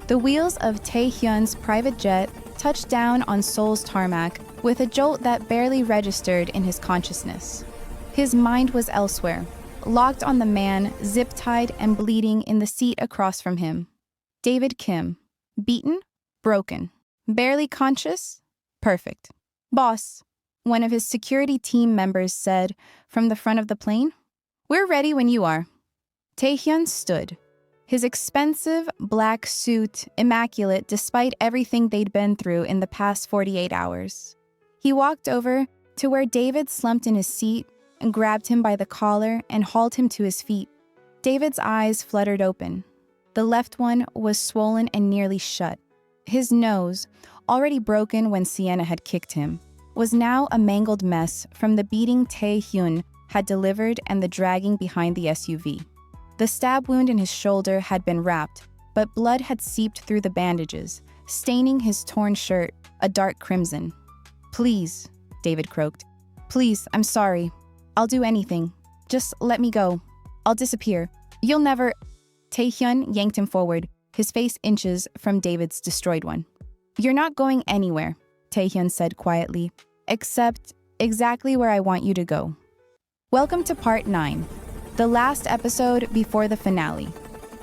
The wheels of Tae-Hyun's private jet touched down on Seoul's tarmac with a jolt that barely registered in his consciousness. His mind was elsewhere, locked on the man, zip-tied and bleeding in the seat across from him. David Kim. Beaten? Broken. Barely conscious? Perfect. Boss, one of his security team members said from the front of the plane. We're ready when you are. Tae-Hyun stood, his expensive black suit immaculate despite everything they'd been through in the past 48 hours. He walked over to where David slumped in his seat and grabbed him by the collar and hauled him to his feet. David's eyes fluttered open. The left one was swollen and nearly shut. His nose, already broken when Sienna had kicked him, was now a mangled mess from the beating Tae-Hyun had delivered and the dragging behind the SUV. The stab wound in his shoulder had been wrapped, but blood had seeped through the bandages, staining his torn shirt a dark crimson. Please, David croaked. Please, I'm sorry. I'll do anything. Just let me go. I'll disappear. You'll never... Tae-Hyun yanked him forward, his face inches from David's destroyed one. You're not going anywhere, Tae-Hyun said quietly, except exactly where I want you to go. Welcome to Part 9. The last episode before the finale.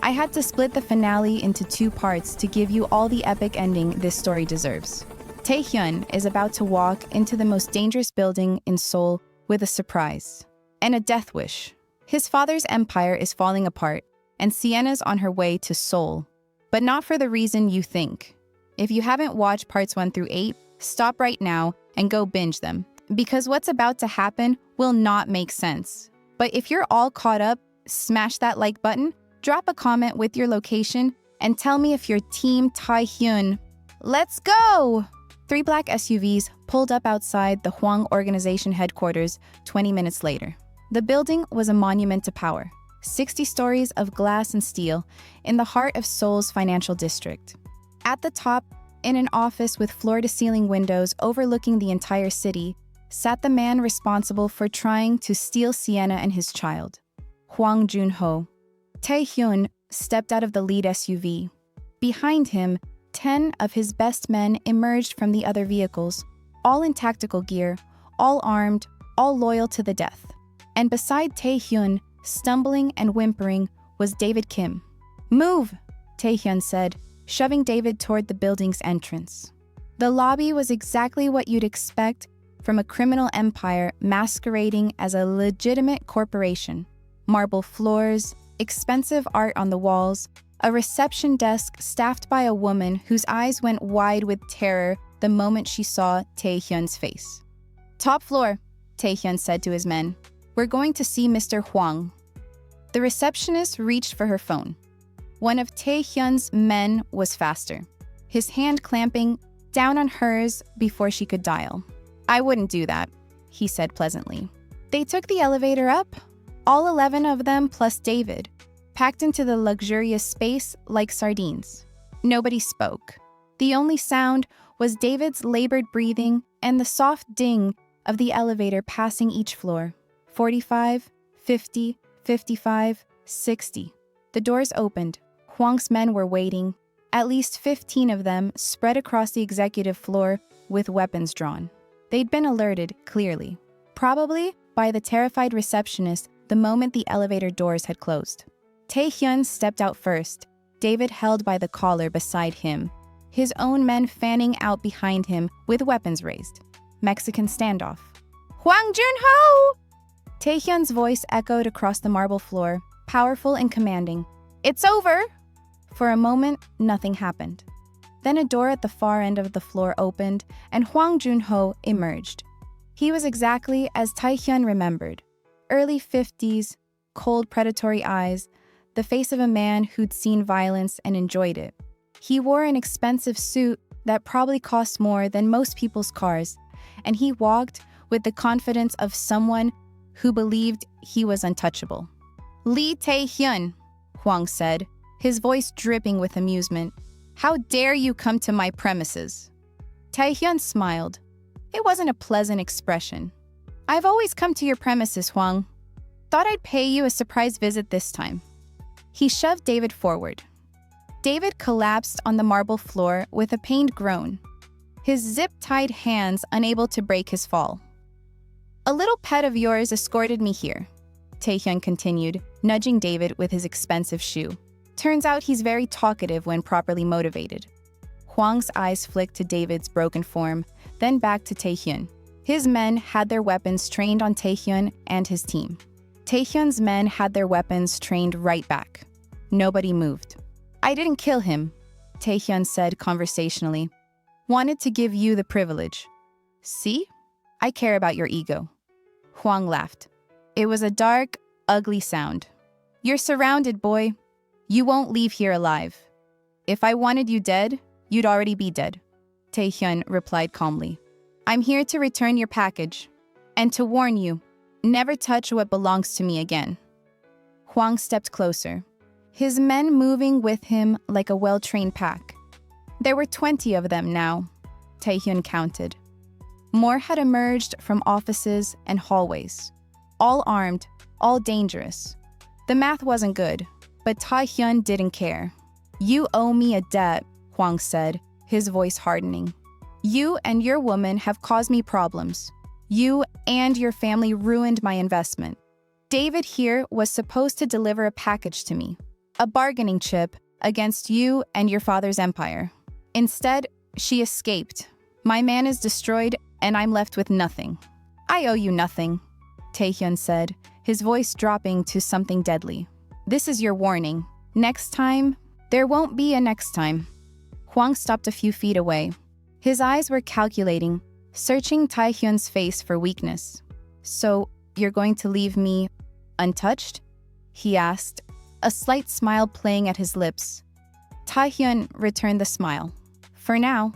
I had to split the finale into 2 parts to give you all the epic ending this story deserves. Tae-Hyun is about to walk into the most dangerous building in Seoul with a surprise and a death wish. His father's empire is falling apart, and Sienna's on her way to Seoul, but not for the reason you think. If you haven't watched parts 1 through 8, stop right now and go binge them, because what's about to happen will not make sense. But if you're all caught up, smash that like button, drop a comment with your location, and tell me if you're Team Tae-Hyun. Let's go! 3 black SUVs pulled up outside the Huang organization headquarters 20 minutes later. The building was a monument to power, 60 stories of glass and steel in the heart of Seoul's financial district. At the top, in an office with floor-to-ceiling windows overlooking the entire city, sat the man responsible for trying to steal Sienna and his child, Hwang Junho. Tae-Hyun stepped out of the lead SUV. Behind him, 10 of his best men emerged from the other vehicles, all in tactical gear, all armed, all loyal to the death. And beside Tae-Hyun, stumbling and whimpering, was David Kim. Move, Tae-Hyun said, shoving David toward the building's entrance. The lobby was exactly what you'd expect from a criminal empire masquerading as a legitimate corporation. Marble floors, expensive art on the walls, a reception desk staffed by a woman whose eyes went wide with terror the moment she saw Tae-Hyun's face. Top floor, Tae-Hyun said to his men. We're going to see Mr. Huang. The receptionist reached for her phone. One of Tae-Hyun's men was faster, his hand clamping down on hers before she could dial. I wouldn't do that, he said pleasantly. They took the elevator up, all 11 of them plus David, packed into the luxurious space like sardines. Nobody spoke. The only sound was David's labored breathing and the soft ding of the elevator passing each floor. 45, 50, 55, 60. The doors opened. Huang's men were waiting, at least 15 of them spread across the executive floor with weapons drawn. They'd been alerted, clearly, probably by the terrified receptionist the moment the elevator doors had closed. Tae-Hyun stepped out first, David held by the collar beside him, his own men fanning out behind him with weapons raised. Mexican standoff. Hwang Junho! Tae-Hyun's voice echoed across the marble floor, powerful and commanding. It's over! For a moment, nothing happened. Then a door at the far end of the floor opened, and Hwang Junho emerged. He was exactly as Tae-Hyun remembered. Early 50s, cold, predatory eyes, the face of a man who'd seen violence and enjoyed it. He wore an expensive suit that probably cost more than most people's cars, and he walked with the confidence of someone who believed he was untouchable. Lee Tae-Hyun, Huang said, his voice dripping with amusement. How dare you come to my premises? Tae-Hyun smiled. It wasn't a pleasant expression. I've always come to your premises, Huang. Thought I'd pay you a surprise visit this time. He shoved David forward. David collapsed on the marble floor with a pained groan, his zip-tied hands unable to break his fall. "A little pet of yours escorted me here," Tae-Hyun continued, nudging David with his expensive shoe. "Turns out he's very talkative when properly motivated." Huang's eyes flicked to David's broken form, then back to Tae-Hyun. His men had their weapons trained on Tae-Hyun and his team. Tae-Hyun's men had their weapons trained right back. Nobody moved. "I didn't kill him," Tae-Hyun said conversationally. "Wanted to give you the privilege. See? I care about your ego." Huang laughed. It was a dark, ugly sound. "You're surrounded, boy. You won't leave here alive. If I wanted you dead, you'd already be dead," Tae-Hyun replied calmly. "I'm here to return your package, and to warn you, never touch what belongs to me again." Huang stepped closer, his men moving with him like a well-trained pack. There were 20 of them now, Tae-Hyun counted. More had emerged from offices and hallways. All armed, all dangerous. The math wasn't good, but Tae-Hyun didn't care. "You owe me a debt," Huang said, his voice hardening. "You and your woman have caused me problems. You and your family ruined my investment. David here was supposed to deliver a package to me, a bargaining chip against you and your father's empire. Instead, she escaped. My man is destroyed and I'm left with nothing." "I owe you nothing," Tae-Hyun said, his voice dropping to something deadly. "This is your warning. Next time, there won't be a next time." Huang stopped a few feet away. His eyes were calculating, searching Tae-Hyun's face for weakness. "So, you're going to leave me untouched?" he asked, a slight smile playing at his lips. Tae-Hyun returned the smile. "For now."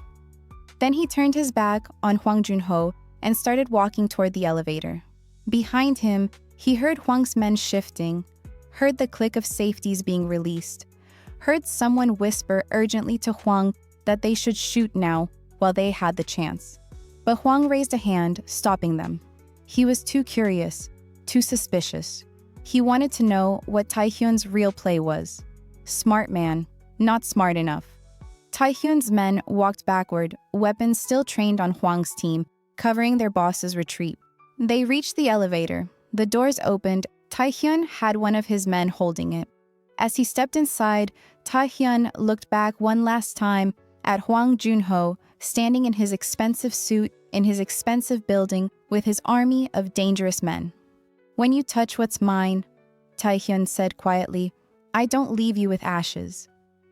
Then he turned his back on Hwang Junho and started walking toward the elevator. Behind him, he heard Hwang's men shifting, heard the click of safeties being released, heard someone whisper urgently to Huang that they should shoot now while they had the chance. But Huang raised a hand, stopping them. He was too curious, too suspicious. He wanted to know what Tae-Hyun's real play was. Smart man, not smart enough. Tae-Hyun's men walked backward, weapons still trained on Hwang's team, covering their boss's retreat. They reached the elevator. The doors opened. Tae-Hyun had one of his men holding it. As he stepped inside, Tae-Hyun looked back one last time at Hwang Junho, standing in his expensive suit in his expensive building with his army of dangerous men. "When you touch what's mine," Tae-Hyun said quietly, "I don't leave you with ashes.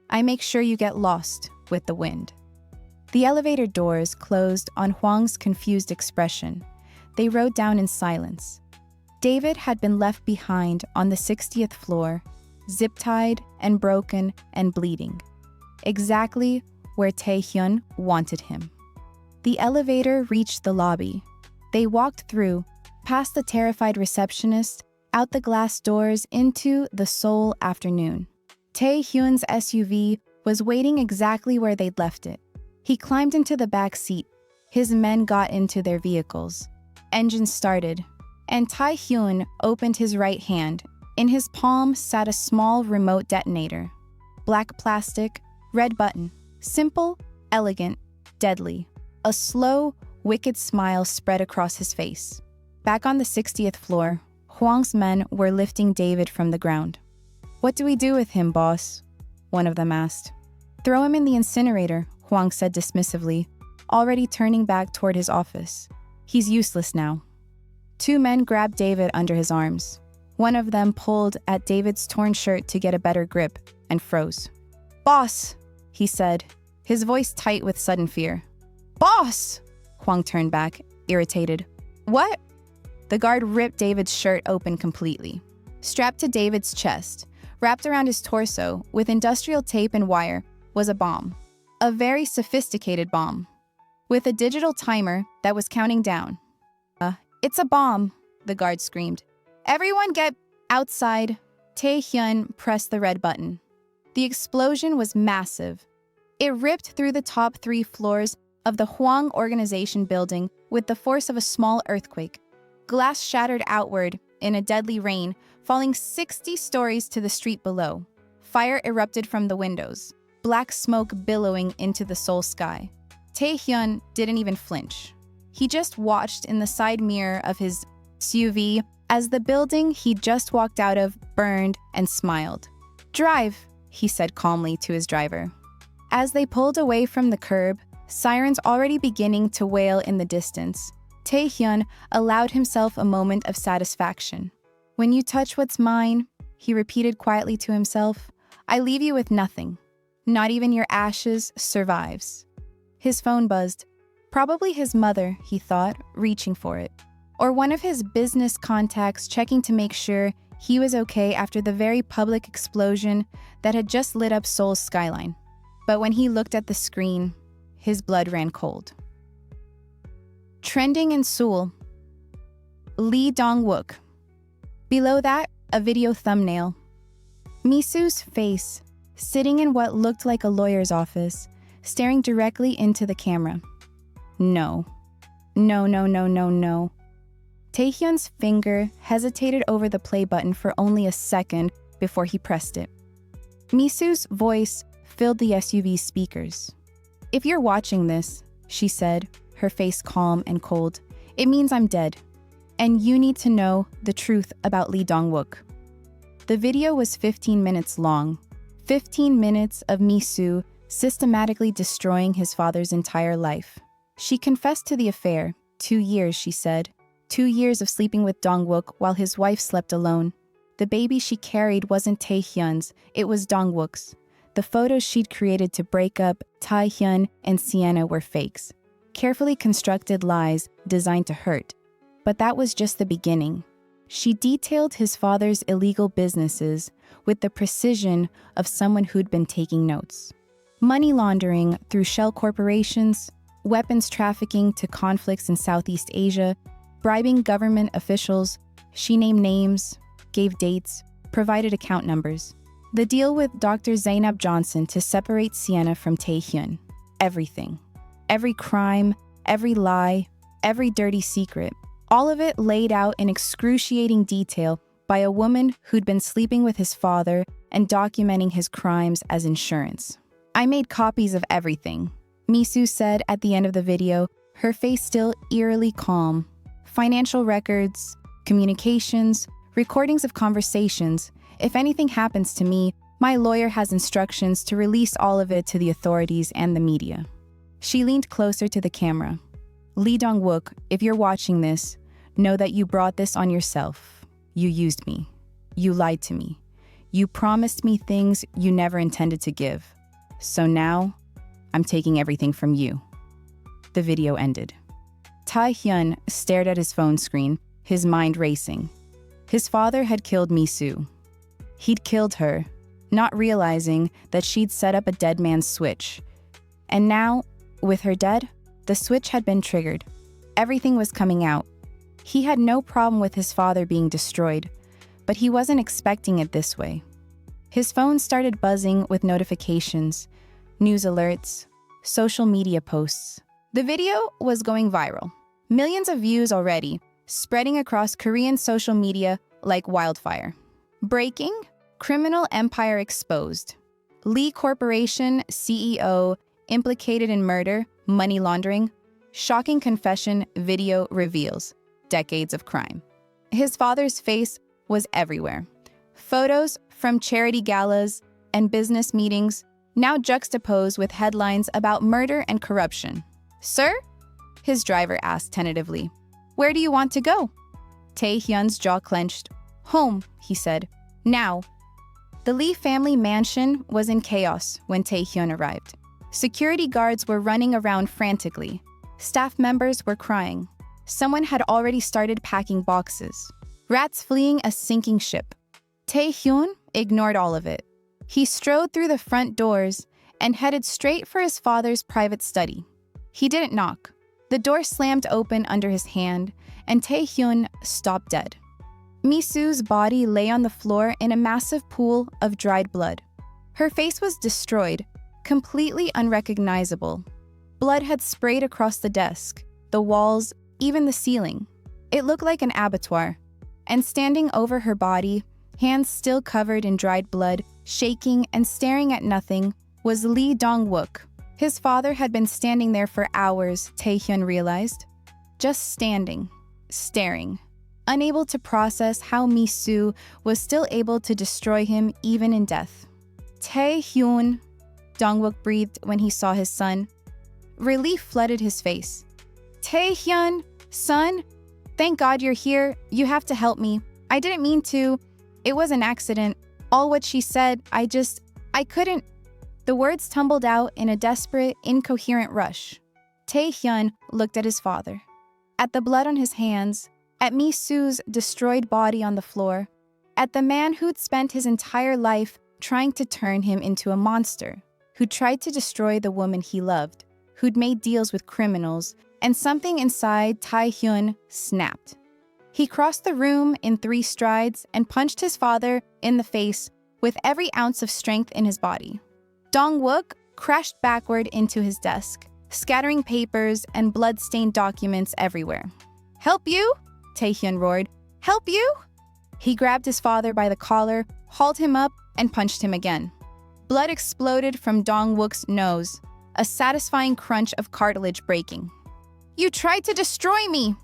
I make sure you get lost with the wind." The elevator doors closed on Hwang's confused expression. They rode down in silence. David had been left behind on the 60th floor, zip-tied and broken and bleeding. Exactly where Tae-Hyun wanted him. The elevator reached the lobby. They walked through, past the terrified receptionist, out the glass doors into the Seoul afternoon. Tae-Hyun's SUV was waiting exactly where they'd left it. He climbed into the back seat. His men got into their vehicles. Engines started, and Tae-Hyun opened his right hand. In his palm sat a small remote detonator. Black plastic, red button. Simple, elegant, deadly. A slow, wicked smile spread across his face. Back on the 60th floor, Huang's men were lifting David from the ground. "What do we do with him, boss?" one of them asked. "Throw him in the incinerator," Huang said dismissively, already turning back toward his office. "He's useless now." Two men grabbed David under his arms. One of them pulled at David's torn shirt to get a better grip and froze. "Boss," he said, his voice tight with sudden fear. "Boss!" Huang turned back, irritated. "What?" The guard ripped David's shirt open completely. Strapped to David's chest, wrapped around his torso with industrial tape and wire, was a bomb. A very sophisticated bomb. With a digital timer that was counting down. "It's a bomb," the guard screamed. "Everyone get outside." Tae-Hyun pressed the red button. The explosion was massive. It ripped through the top 3 floors of the Huang organization building with the force of a small earthquake. Glass shattered outward in a deadly rain, falling 60 stories to the street below. Fire erupted from the windows. black smoke billowing into the Seoul sky. Tae-Hyun didn't even flinch. He just watched in the side mirror of his SUV as the building he just walked out of burned and smiled. "Drive," he said calmly to his driver. As they pulled away from the curb, sirens already beginning to wail in the distance, Tae-Hyun allowed himself a moment of satisfaction. "When you touch what's mine," he repeated quietly to himself, "I leave you with nothing. Not even your ashes survives." His phone buzzed. Probably his mother, he thought, reaching for it. Or one of his business contacts checking to make sure he was okay after the very public explosion that had just lit up Seoul's skyline. But when he looked at the screen, his blood ran cold. Trending in Seoul. Lee Dongwuk. Below that, a video thumbnail. Mi-Soo's face, sitting in what looked like a lawyer's office, staring directly into the camera. No. No, no, no, no, no. Tae-Hyun's finger hesitated over the play button for only a second before he pressed it. Mi-Soo's voice filled the SUV's speakers. "If you're watching this," she said, her face calm and cold, "it means I'm dead. And you need to know the truth about Lee Dongwuk." The video was 15 minutes long. 15 minutes of Mi-Soo systematically destroying his father's entire life. She confessed to the affair. 2 years, she said. 2 years of sleeping with Dongwuk while his wife slept alone. The baby she carried wasn't Tae-Hyun's, it was Dongwuk's. The photos she'd created to break up Tae-Hyun and Sienna were fakes. Carefully constructed lies designed to hurt. But that was just the beginning. She detailed his father's illegal businesses with the precision of someone who'd been taking notes. Money laundering through shell corporations, weapons trafficking to conflicts in Southeast Asia, bribing government officials. She named names, gave dates, provided account numbers. The deal with Dr. Zainab Johnson to separate Sienna from Tae-Hyun. Everything. Every crime, every lie, every dirty secret. All of it laid out in excruciating detail by a woman who'd been sleeping with his father and documenting his crimes as insurance. "I made copies of everything," Mi-Soo said at the end of the video, her face still eerily calm. "Financial records, communications, recordings of conversations. If anything happens to me, my lawyer has instructions to release all of it to the authorities and the media." She leaned closer to the camera. "Lee Dongwuk, if you're watching this, know that you brought this on yourself. You used me. You lied to me. You promised me things you never intended to give. So now, I'm taking everything from you." The video ended. Tae-Hyun stared at his phone screen, his mind racing. His father had killed Mi-Soo. He'd killed her, not realizing that she'd set up a dead man's switch. And now, with her dead, the switch had been triggered. Everything was coming out. He had no problem with his father being destroyed, but he wasn't expecting it this way. His phone started buzzing with notifications, news alerts, social media posts. The video was going viral. Millions of views already, spreading across Korean social media like wildfire. Breaking: criminal empire exposed. Lee Corporation CEO implicated in murder, money laundering. Shocking confession video reveals decades of crime. His father's face was everywhere. Photos from charity galas and business meetings now juxtaposed with headlines about murder and corruption. "Sir?" his driver asked tentatively. "Where do you want to go?" Tae-Hyun's jaw clenched. "Home," he said. "Now." The Lee family mansion was in chaos when Tae-Hyun arrived. Security guards were running around frantically. Staff members were crying. Someone had already started packing boxes. Rats fleeing a sinking ship. Tae-Hyun ignored all of it. He strode through the front doors and headed straight for his father's private study. He didn't knock. The door slammed open under his hand, and Tae-Hyun stopped dead. Mi-Soo's body lay on the floor in a massive pool of dried blood. Her face was destroyed, completely unrecognizable. Blood had sprayed across the desk, the walls, even the ceiling. It looked like an abattoir. And standing over her body, hands still covered in dried blood, shaking and staring at nothing, was Lee Dongwuk. His father had been standing there for hours, Tae-Hyun realized. Just standing, staring, unable to process how Mi-Soo was still able to destroy him even in death. Tae-Hyun, Dongwuk breathed when he saw his son. Relief flooded his face. Tae-Hyun, son, thank God you're here. You have to help me. I didn't mean to. It was an accident. All what she said, I couldn't. The words tumbled out in a desperate, incoherent rush. Tae-Hyun looked at his father, at the blood on his hands, at Mi-Soo's destroyed body on the floor, at the man who'd spent his entire life trying to turn him into a monster, who tried to destroy the woman he loved, who'd made deals with criminals, and something inside Tae-Hyun snapped. He crossed the room in 3 strides and punched his father in the face with every ounce of strength in his body. Dongwuk crashed backward into his desk, scattering papers and blood-stained documents everywhere. "Help you?" Tae-Hyun roared. "Help you?" He grabbed his father by the collar, hauled him up, and punched him again. Blood exploded from Dongwuk's nose, a satisfying crunch of cartilage breaking. "You tried to destroy me!"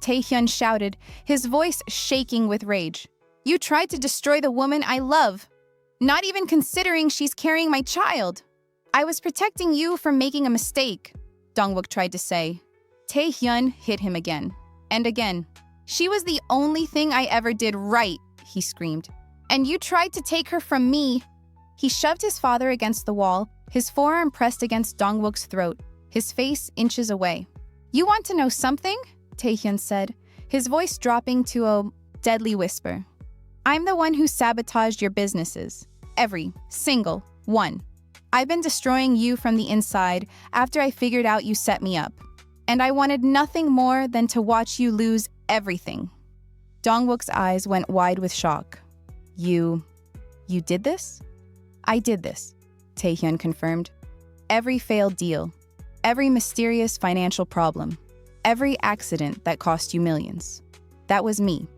Tae-Hyun shouted, his voice shaking with rage. "You tried to destroy the woman I love, not even considering she's carrying my child. I was protecting you from making a mistake," Dongwuk tried to say. Tae-Hyun hit him again, and again. "She was the only thing I ever did right," he screamed. "And you tried to take her from me." He shoved his father against the wall, his forearm pressed against Dongwuk's throat, his face inches away. "You want to know something?" Tae-Hyun said, his voice dropping to a deadly whisper. "I'm the one who sabotaged your businesses. Every single one. I've been destroying you from the inside after I figured out you set me up. And I wanted nothing more than to watch you lose everything." Dongwuk's eyes went wide with shock. You did this?" "I did this," Tae-Hyun confirmed. "Every failed deal, every mysterious financial problem, every accident that cost you millions. That was me,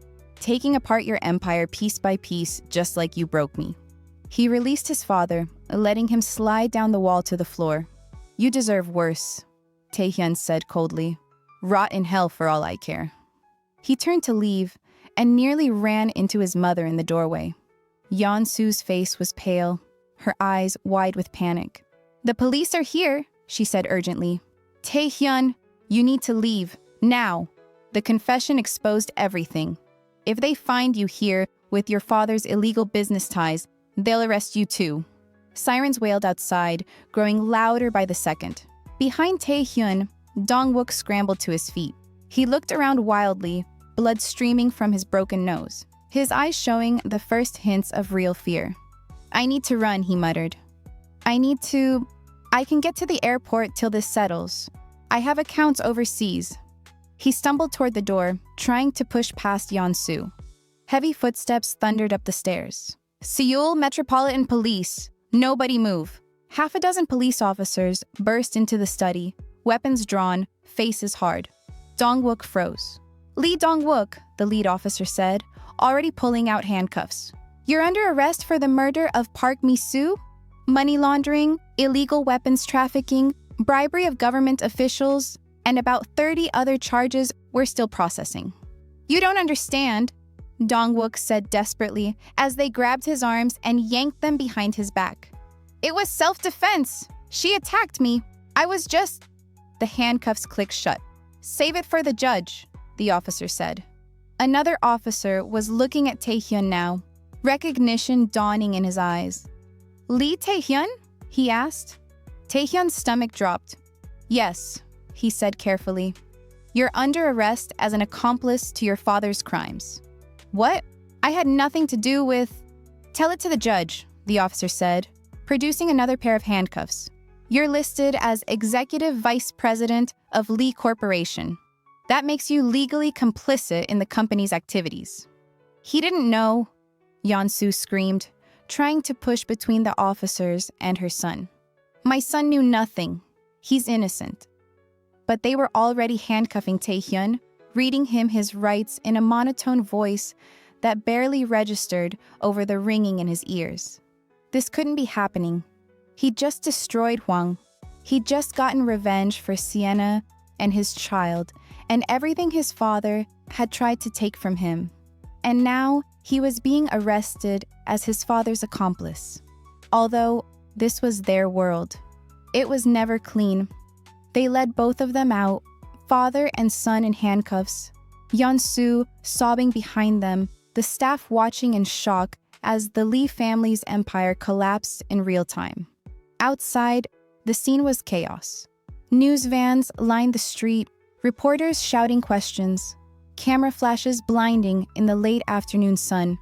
taking apart your empire piece by piece just like you broke me." He released his father, letting him slide down the wall to the floor. "You deserve worse," Tae-Hyun said coldly. "Rot in hell for all I care." He turned to leave and nearly ran into his mother in the doorway. Yansu's face was pale, her eyes wide with panic. "The police are here," she said urgently. "Tae-Hyun, you need to leave, now. The confession exposed everything. If they find you here with your father's illegal business ties, they'll arrest you too." Sirens wailed outside, growing louder by the second. Behind Tae-Hyun, Dongwuk scrambled to his feet. He looked around wildly, blood streaming from his broken nose, his eyes showing the first hints of real fear. "I need to run," he muttered. I can get to the airport till this settles. I have accounts overseas." He stumbled toward the door, trying to push past Yansu. Heavy footsteps thundered up the stairs. "Seoul Metropolitan Police, nobody move." Half a dozen police officers burst into the study, weapons drawn, faces hard. Dongwuk froze. "Lee Dongwuk," the lead officer said, already pulling out handcuffs. "You're under arrest for the murder of Park Mi-Soo, money laundering, illegal weapons trafficking, bribery of government officials, and about 30 other charges we're still processing." "You don't understand," Dongwuk said desperately as they grabbed his arms and yanked them behind his back. "It was self-defense. She attacked me. I was just—" The handcuffs clicked shut. "Save it for the judge," the officer said. Another officer was looking at Tae-Hyun now, recognition dawning in his eyes. "Lee Tae-Hyun?" he asked. Tae-Hyun's stomach dropped. "Yes," he said carefully. "You're under arrest as an accomplice to your father's crimes." "What? I had nothing to do with—" "Tell it to the judge," the officer said, producing another pair of handcuffs. "You're listed as Executive Vice President of Lee Corporation. That makes you legally complicit in the company's activities." "He didn't know," Yansu screamed, trying to push between the officers and her son. "My son knew nothing. He's innocent." But they were already handcuffing Tae-Hyun, reading him his rights in a monotone voice that barely registered over the ringing in his ears. This couldn't be happening. He'd just destroyed Huang. He'd just gotten revenge for Sienna and his child and everything his father had tried to take from him. And now he was being arrested as his father's accomplice. Although this was their world, it was never clean. They led both of them out, father and son in handcuffs, Yansu sobbing behind them, the staff watching in shock as the Lee family's empire collapsed in real time. Outside, the scene was chaos. News vans lined the street, reporters shouting questions, camera flashes blinding in the late afternoon sun,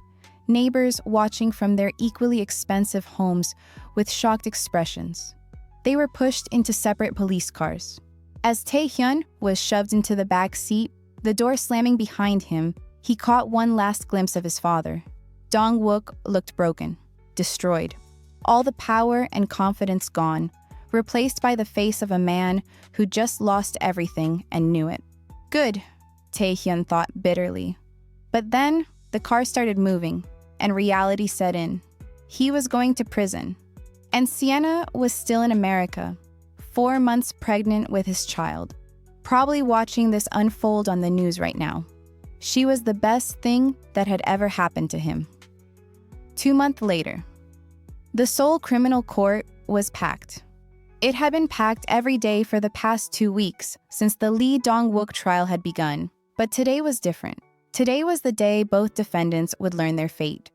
neighbors watching from their equally expensive homes with shocked expressions. They were pushed into separate police cars. As Tae-Hyun was shoved into the back seat, the door slamming behind him, he caught one last glimpse of his father. Dongwuk looked broken, destroyed. All the power and confidence gone, replaced by the face of a man who just lost everything and knew it. Good, Tae-Hyun thought bitterly. But then, the car started moving, and reality set in. He was going to prison. And Sienna was still in America, 4 months pregnant with his child, probably watching this unfold on the news right now. She was the best thing that had ever happened to him. 2 months later, the Seoul criminal court was packed. It had been packed every day for the past 2 weeks since the Lee Dongwuk trial had begun, but today was different. Today was the day both defendants would learn their fate.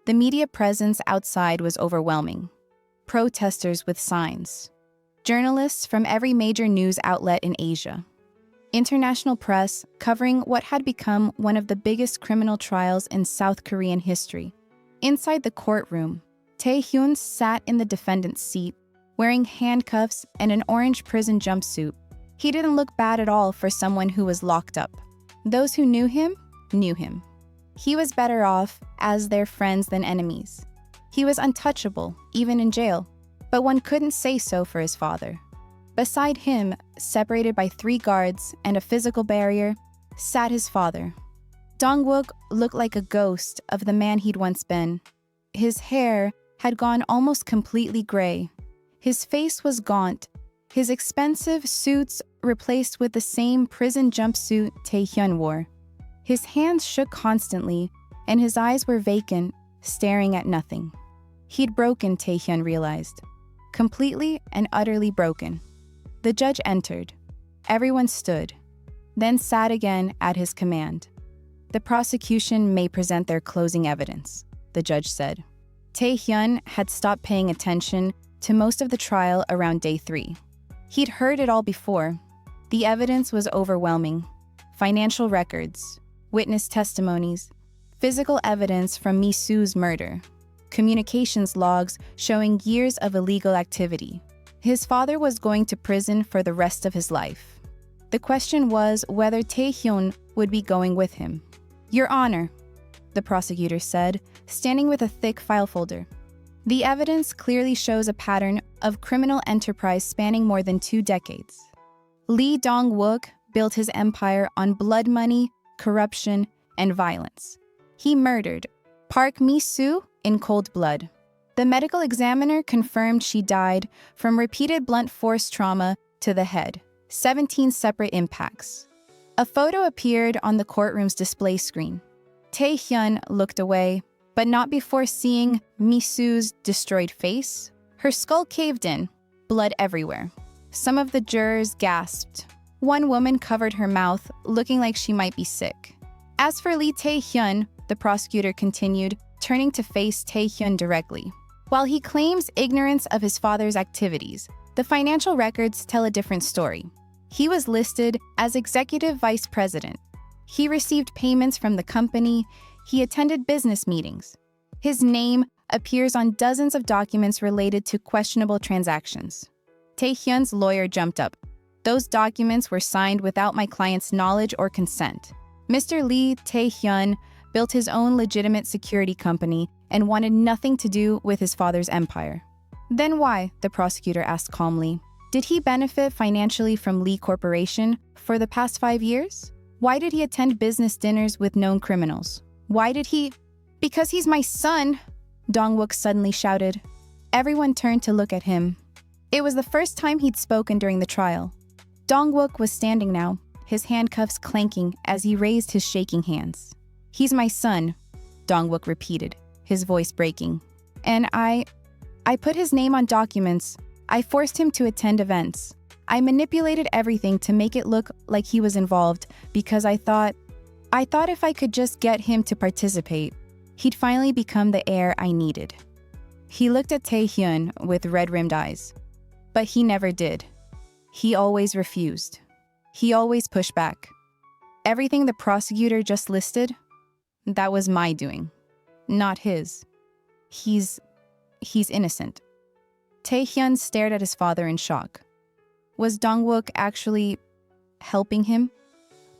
The media presence outside was overwhelming. Protesters with signs. Journalists from every major news outlet in Asia. International press covering what had become one of the biggest criminal trials in South Korean history. Inside the courtroom, Tae-Hyun sat in the defendant's seat, wearing handcuffs and an orange prison jumpsuit. He didn't look bad at all for someone who was locked up. Those who knew him, knew him. He was better off as their friends than enemies. He was untouchable, even in jail, but one couldn't say so for his father. Beside him, separated by 3 guards and a physical barrier, sat his father. Dongwuk looked like a ghost of the man he'd once been. His hair had gone almost completely gray. His face was gaunt, his expensive suits replaced with the same prison jumpsuit Tae-Hyun wore. His hands shook constantly, and his eyes were vacant, staring at nothing. He'd broken, Tae-Hyun realized. Completely and utterly broken. The judge entered. Everyone stood, then sat again at his command. The prosecution may present their closing evidence, the judge said. Tae-Hyun had stopped paying attention to most of the trial around day 3. He'd heard it all before. The evidence was overwhelming. Financial records, witness testimonies, physical evidence from Mi-Soo's murder, communications logs showing years of illegal activity. His father was going to prison for the rest of his life. The question was whether Tae-Hyun would be going with him. Your Honor, the prosecutor said, standing with a thick file folder. The evidence clearly shows a pattern of criminal enterprise spanning more than 2 decades. Lee Dongwuk built his empire on blood money, corruption, and violence. He murdered Park Mi-Soo in cold blood. The medical examiner confirmed she died from repeated blunt force trauma to the head, 17 separate impacts. A photo appeared on the courtroom's display screen. Tae-Hyun looked away, but not before seeing Mi-Soo's destroyed face. Her skull caved in, blood everywhere. Some of the jurors gasped. One woman covered her mouth, looking like she might be sick. As for Lee Tae-Hyun, the prosecutor continued, turning to face Tae-Hyun directly. While he claims ignorance of his father's activities, the financial records tell a different story. He was listed as executive vice president. He received payments from the company. He attended business meetings. His name appears on dozens of documents related to questionable transactions. Tae-Hyun's lawyer jumped up. Those documents were signed without my client's knowledge or consent. Mr. Lee Tae-Hyun built his own legitimate security company and wanted nothing to do with his father's empire. Then why, the prosecutor asked calmly, did he benefit financially from Lee Corporation for the past 5 years? Why did he attend business dinners with known criminals? Why did he... Because he's my son, Dongwuk suddenly shouted. Everyone turned to look at him. It was the first time he'd spoken during the trial. Dongwuk was standing now, his handcuffs clanking as he raised his shaking hands. "He's my son," Dongwuk repeated, his voice breaking. "And I put his name on documents. I forced him to attend events. I manipulated everything to make it look like he was involved because I thought if I could just get him to participate, he'd finally become the heir I needed." He looked at Tae-Hyun with red-rimmed eyes. But he never did. He always refused. He always pushed back. Everything the prosecutor just listed, that was my doing, not his. He's innocent. Tae-Hyun stared at his father in shock. Was Dongwuk actually helping him?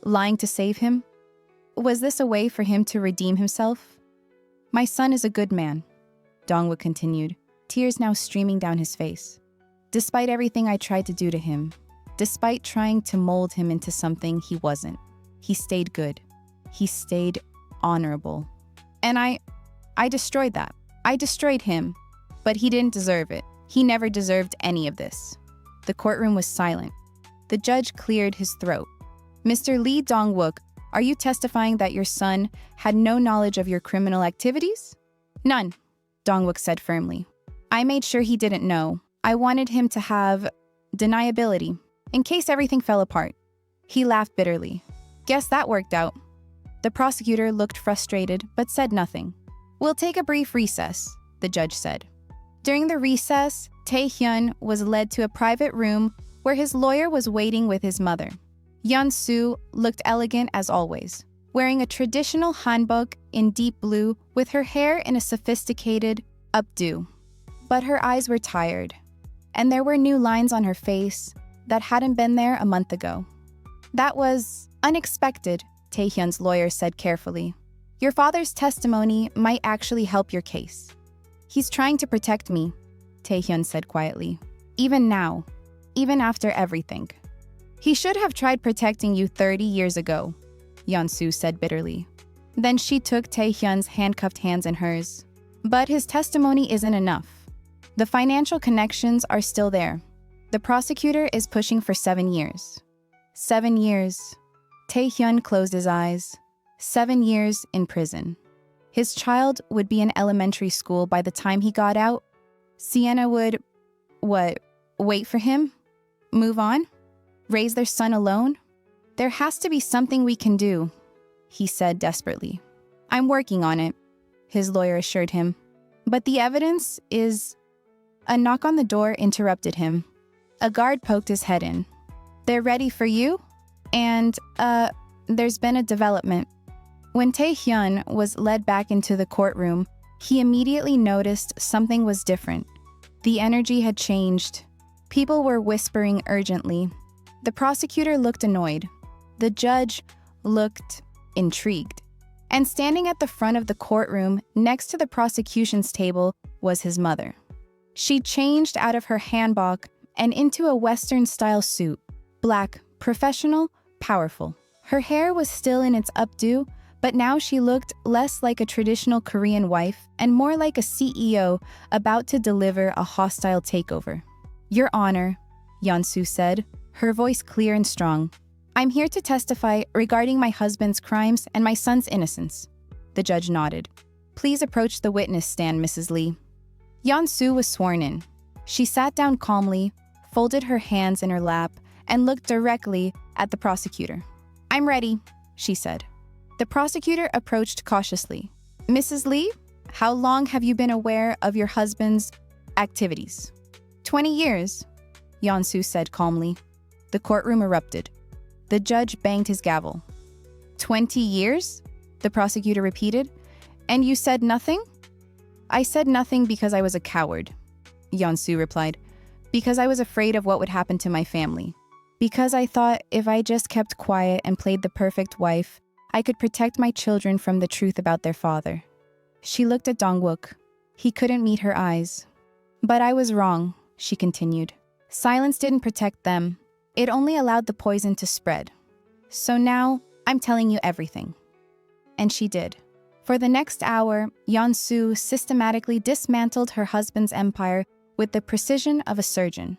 Lying to save him? Was this a way for him to redeem himself? "My son is a good man," Dongwuk continued, tears now streaming down his face. "Despite everything I tried to do to him, despite trying to mold him into something he wasn't, he stayed good. He stayed honorable. And I destroyed that. I destroyed him, but he didn't deserve it. He never deserved any of this." The courtroom was silent. The judge cleared his throat. "Mr. Lee Dongwuk, are you testifying that your son had no knowledge of your criminal activities?" "None," Dongwuk said firmly. "I made sure he didn't know. I wanted him to have deniability, in case everything fell apart." He laughed bitterly. "Guess that worked out." The prosecutor looked frustrated but said nothing. "We'll take a brief recess," the judge said. During the recess, Tae-Hyun was led to a private room where his lawyer was waiting with his mother. Yansu looked elegant as always, wearing a traditional hanbok in deep blue with her hair in a sophisticated updo. But her eyes were tired, and there were new lines on her face that hadn't been there a month ago. "That was unexpected," Tae-Hyun's lawyer said carefully. "Your father's testimony might actually help your case." "He's trying to protect me," Tae-Hyun said quietly. "Even now, even after everything." "He should have tried protecting you 30 years ago," Yansu said bitterly. Then she took Tae-Hyun's handcuffed hands in hers. "But his testimony isn't enough. The financial connections are still there. The prosecutor is pushing for 7 years." 7 years. Tae-Hyun closed his eyes. 7 years in prison. His child would be in elementary school by the time he got out. Sienna would, wait for him? Move on? Raise their son alone? "There has to be something we can do," he said desperately. "I'm working on it," his lawyer assured him. "But the evidence is..." A knock on the door interrupted him. A guard poked his head in. "They're ready for you? And, there's been a development." When Tae-Hyun was led back into the courtroom, he immediately noticed something was different. The energy had changed. People were whispering urgently. The prosecutor looked annoyed. The judge looked intrigued. And standing at the front of the courtroom, next to the prosecution's table, was his mother. She changed out of her hanbok and into a Western-style suit. Black, professional, powerful. Her hair was still in its updo, but now she looked less like a traditional Korean wife and more like a CEO about to deliver a hostile takeover. "Your Honor," Yansu said, her voice clear and strong. "I'm here to testify regarding my husband's crimes and my son's innocence." The judge nodded. "Please approach the witness stand, Mrs. Lee." Yansu was sworn in. She sat down calmly, folded her hands in her lap, and looked directly at the prosecutor. "I'm ready," she said. The prosecutor approached cautiously. "Mrs. Lee, how long have you been aware of your husband's activities?" 20 years, Yansu said calmly. The courtroom erupted. The judge banged his gavel. 20 years? The prosecutor repeated. "And you said nothing?" "I said nothing because I was a coward," Yansu replied. "Because I was afraid of what would happen to my family. Because I thought if I just kept quiet and played the perfect wife, I could protect my children from the truth about their father." She looked at Dongwuk. He couldn't meet her eyes. "But I was wrong," she continued. "Silence didn't protect them. It only allowed the poison to spread. So now, I'm telling you everything." And she did. For the next hour, Yansu systematically dismantled her husband's empire with the precision of a surgeon.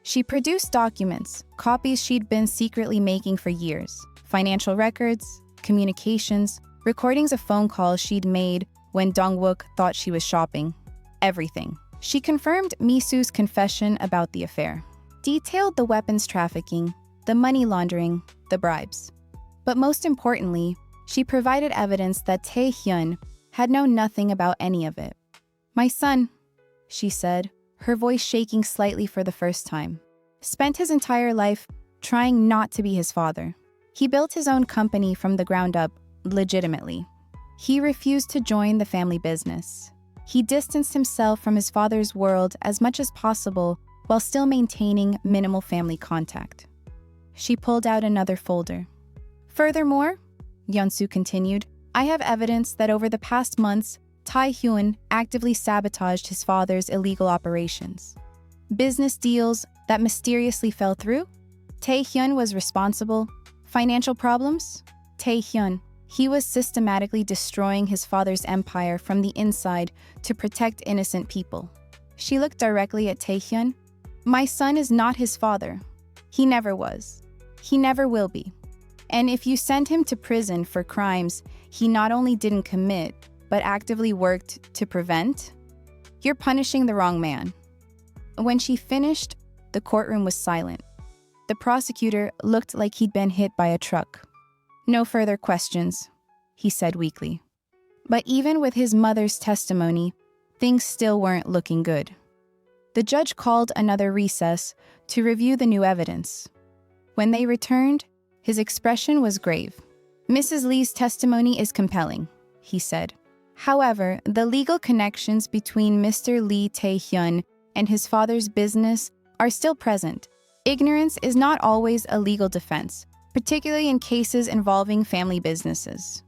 She produced documents, copies she'd been secretly making for years, financial records, communications, recordings of phone calls she'd made when Dongwuk thought she was shopping. Everything. She confirmed Mi-Soo's confession about the affair, detailed the weapons trafficking, the money laundering, the bribes. But most importantly, she provided evidence that Tae-Hyun had known nothing about any of it. "My son," she said, her voice shaking slightly for the first time, "spent his entire life trying not to be his father. He built his own company from the ground up, legitimately. He refused to join the family business. He distanced himself from his father's world as much as possible while still maintaining minimal family contact." She pulled out another folder. "Furthermore," Yansu continued, "I have evidence that over the past months, Tae-Hyun actively sabotaged his father's illegal operations. Business deals that mysteriously fell through? Tae-Hyun was responsible. Financial problems? Tae-Hyun. He was systematically destroying his father's empire from the inside to protect innocent people." She looked directly at Tae-Hyun. "My son is not his father. He never was. He never will be. And if you send him to prison for crimes he not only didn't commit, but actively worked to prevent, you're punishing the wrong man." When she finished, the courtroom was silent. The prosecutor looked like he'd been hit by a truck. "No further questions," he said weakly. But even with his mother's testimony, things still weren't looking good. The judge called another recess to review the new evidence. When they returned, his expression was grave. "Mrs. Lee's testimony is compelling," he said. "However, the legal connections between Mr. Lee Tae-Hyun and his father's business are still present. Ignorance is not always a legal defense, particularly in cases involving family businesses."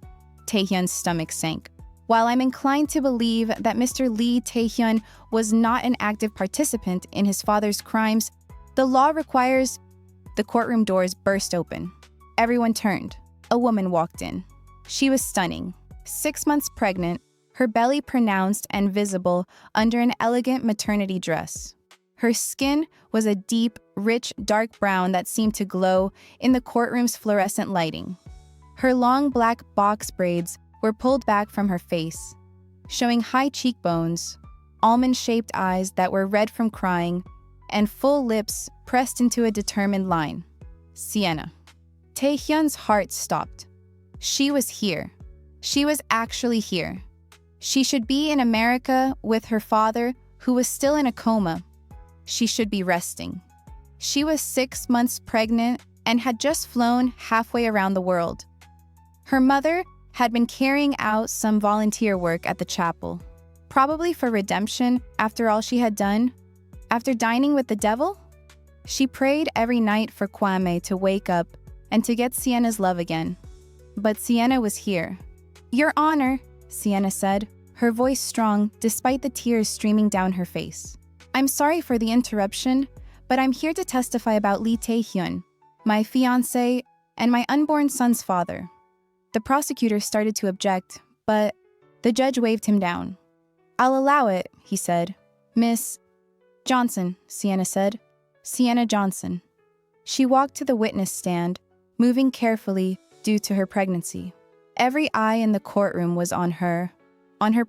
Tae-Hyun's stomach sank. "While I'm inclined to believe that Mr. Lee Tae-Hyun was not an active participant in his father's crimes, the law requires—" The courtroom doors burst open. Everyone turned. A woman walked in. She was stunning. 6 months pregnant, her belly pronounced and visible under an elegant maternity dress. Her skin was a deep, rich, dark brown that seemed to glow in the courtroom's fluorescent lighting. Her long black box braids were pulled back from her face, showing high cheekbones, almond-shaped eyes that were red from crying, and full lips pressed into a determined line. Sienna. Tae-Hyun's heart stopped. She was here. She was actually here. She should be in America with her father, who was still in a coma. She should be resting. She was 6 months pregnant and had just flown halfway around the world. Her mother had been carrying out some volunteer work at the chapel, probably for redemption after all she had done. After dining with the devil, she prayed every night for Kwame to wake up and to get Sienna's love again. But Sienna was here. "Your Honor," Sienna said, her voice strong despite the tears streaming down her face. "I'm sorry for the interruption, but I'm here to testify about Lee Tae-Hyun, my fiancé, and my unborn son's father." The prosecutor started to object, but the judge waved him down. "I'll allow it," he said. "Miss Johnson," Sienna said. "Sienna Johnson." She walked to the witness stand, moving carefully due to her pregnancy. Every eye in the courtroom was on her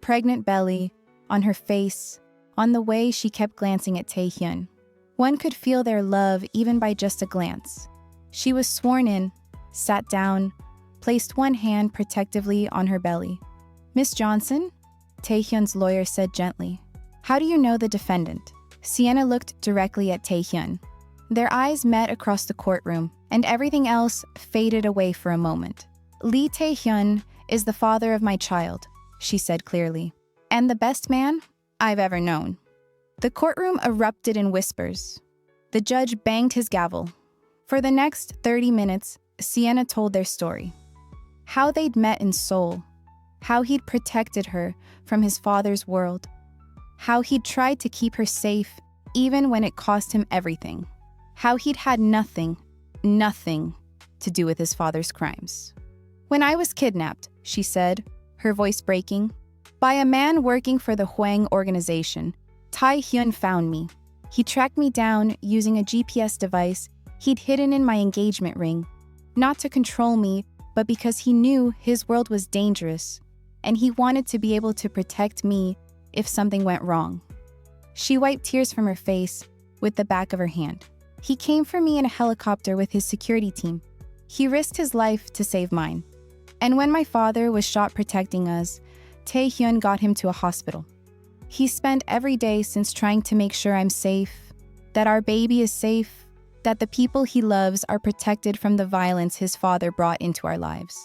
pregnant belly, on her face, on the way she kept glancing at Tae-Hyun. One could feel their love even by just a glance. She was sworn in, sat down, placed one hand protectively on her belly. "Miss Johnson," Tae-Hyun's lawyer said gently, "how do you know the defendant?" Sienna looked directly at Tae-Hyun. Their eyes met across the courtroom, and everything else faded away for a moment. "Lee Tae-Hyun is the father of my child," she said clearly, "and the best man I've ever known." The courtroom erupted in whispers. The judge banged his gavel. For the next 30 minutes, Sienna told their story. How they'd met in Seoul, how he'd protected her from his father's world, how he'd tried to keep her safe even when it cost him everything, how he'd had nothing to do with his father's crimes. "When I was kidnapped," she said, her voice breaking. By a man working for the Huang organization. Tae-Hyun found me. He tracked me down using a GPS device he'd hidden in my engagement ring. Not to control me, but because he knew his world was dangerous, and he wanted to be able to protect me if something went wrong. She wiped tears from her face with the back of her hand. He came for me in a helicopter with his security team. He risked his life to save mine. And when my father was shot protecting us, Tae-Hyun got him to a hospital. He spent every day since trying to make sure I'm safe, that our baby is safe, that the people he loves are protected from the violence his father brought into our lives.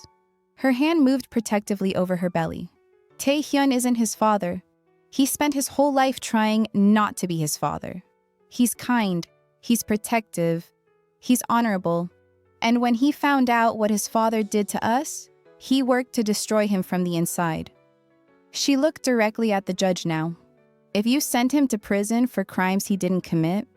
Her hand moved protectively over her belly. Tae-Hyun isn't his father. He spent his whole life trying not to be his father. He's kind, he's protective, he's honorable, and when he found out what his father did to us, he worked to destroy him from the inside. She looked directly at the judge now. If you sent him to prison for crimes he didn't commit,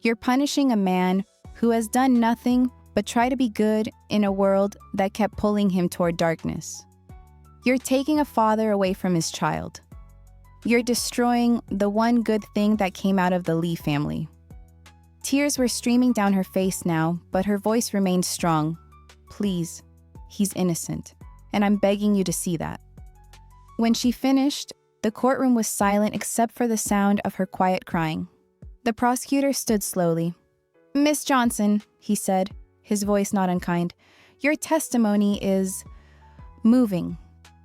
you're punishing a man who has done nothing but try to be good in a world that kept pulling him toward darkness. You're taking a father away from his child. You're destroying the one good thing that came out of the Lee family. Tears were streaming down her face now, but her voice remained strong. Please, he's innocent, and I'm begging you to see that. When she finished, the courtroom was silent except for the sound of her quiet crying. The prosecutor stood slowly. Miss Johnson, he said, his voice not unkind, your testimony is moving,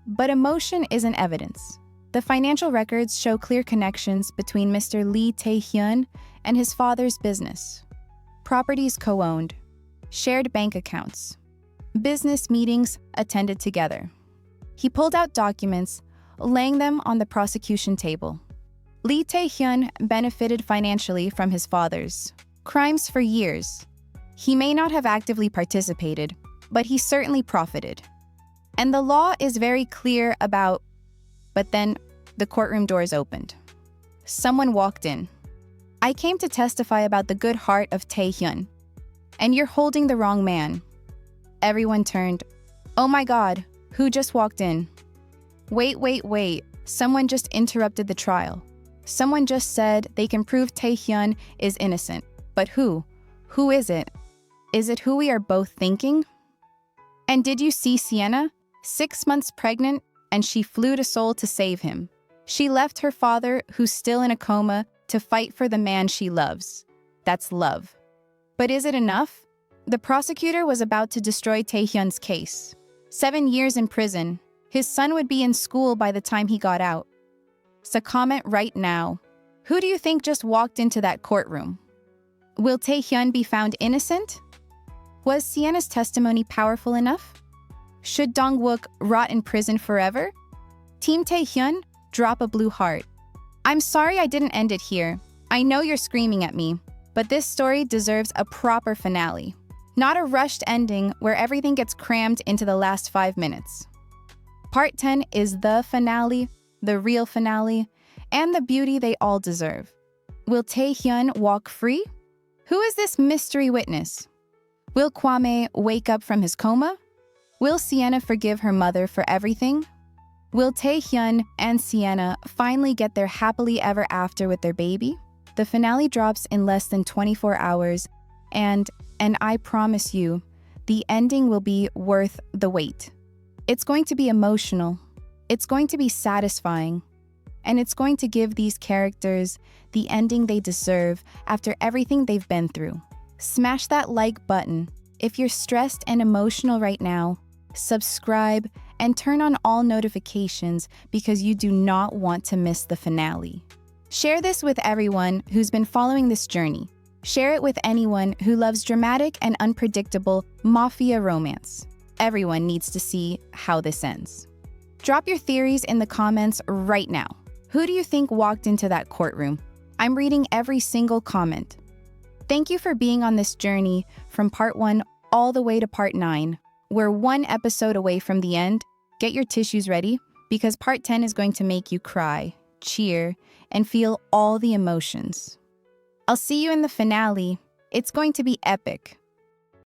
but emotion isn't evidence. The financial records show clear connections between Mr. Lee Tae-Hyun and his father's business. Properties co-owned, shared bank accounts, business meetings attended together. He pulled out documents, laying them on the prosecution table. Lee Tae-Hyun benefited financially from his father's crimes for years. He may not have actively participated, but he certainly profited. And the law is very clear about... But then, the courtroom doors opened. Someone walked in. I came to testify about the good heart of Tae-Hyun. And you're holding the wrong man. Everyone turned. Oh my God, who just walked in? Wait. Someone just interrupted the trial. Someone just said they can prove Tae-Hyun is innocent. But who? Who is it? Is it who we are both thinking? And did you see Sienna? 6 months pregnant, and she flew to Seoul to save him. She left her father, who's still in a coma, to fight for the man she loves. That's love. But is it enough? The prosecutor was about to destroy Tae-Hyun's case. 7 years in prison. His son would be in school by the time he got out. So comment right now. Who do you think just walked into that courtroom? Will Tae-Hyun be found innocent? Was Sienna's testimony powerful enough? Should Dongwuk rot in prison forever? Team Tae-Hyun, drop a blue heart. I'm sorry I didn't end it here. I know you're screaming at me, but this story deserves a proper finale. Not a rushed ending where everything gets crammed into the last 5 minutes. Part 10 is the finale, the real finale, and the beauty they all deserve. Will Tae-Hyun walk free? Who is this mystery witness? Will Kwame wake up from his coma? Will Sienna forgive her mother for everything? Will Tae-Hyun and Sienna finally get their happily ever after with their baby? The finale drops in less than 24 hours, and I promise you, the ending will be worth the wait. It's going to be emotional, it's going to be satisfying, and it's going to give these characters the ending they deserve after everything they've been through. Smash that like button. If you're stressed and emotional right now, subscribe and turn on all notifications because you do not want to miss the finale. Share this with everyone who's been following this journey. Share it with anyone who loves dramatic and unpredictable mafia romance. Everyone needs to see how this ends. Drop your theories in the comments right now. Who do you think walked into that courtroom? I'm reading every single comment. Thank you for being on this journey from part 1 all the way to part 9. We're 1 episode away from the end. Get your tissues ready because part 10 is going to make you cry, cheer, and feel all the emotions. I'll see you in the finale. It's going to be epic.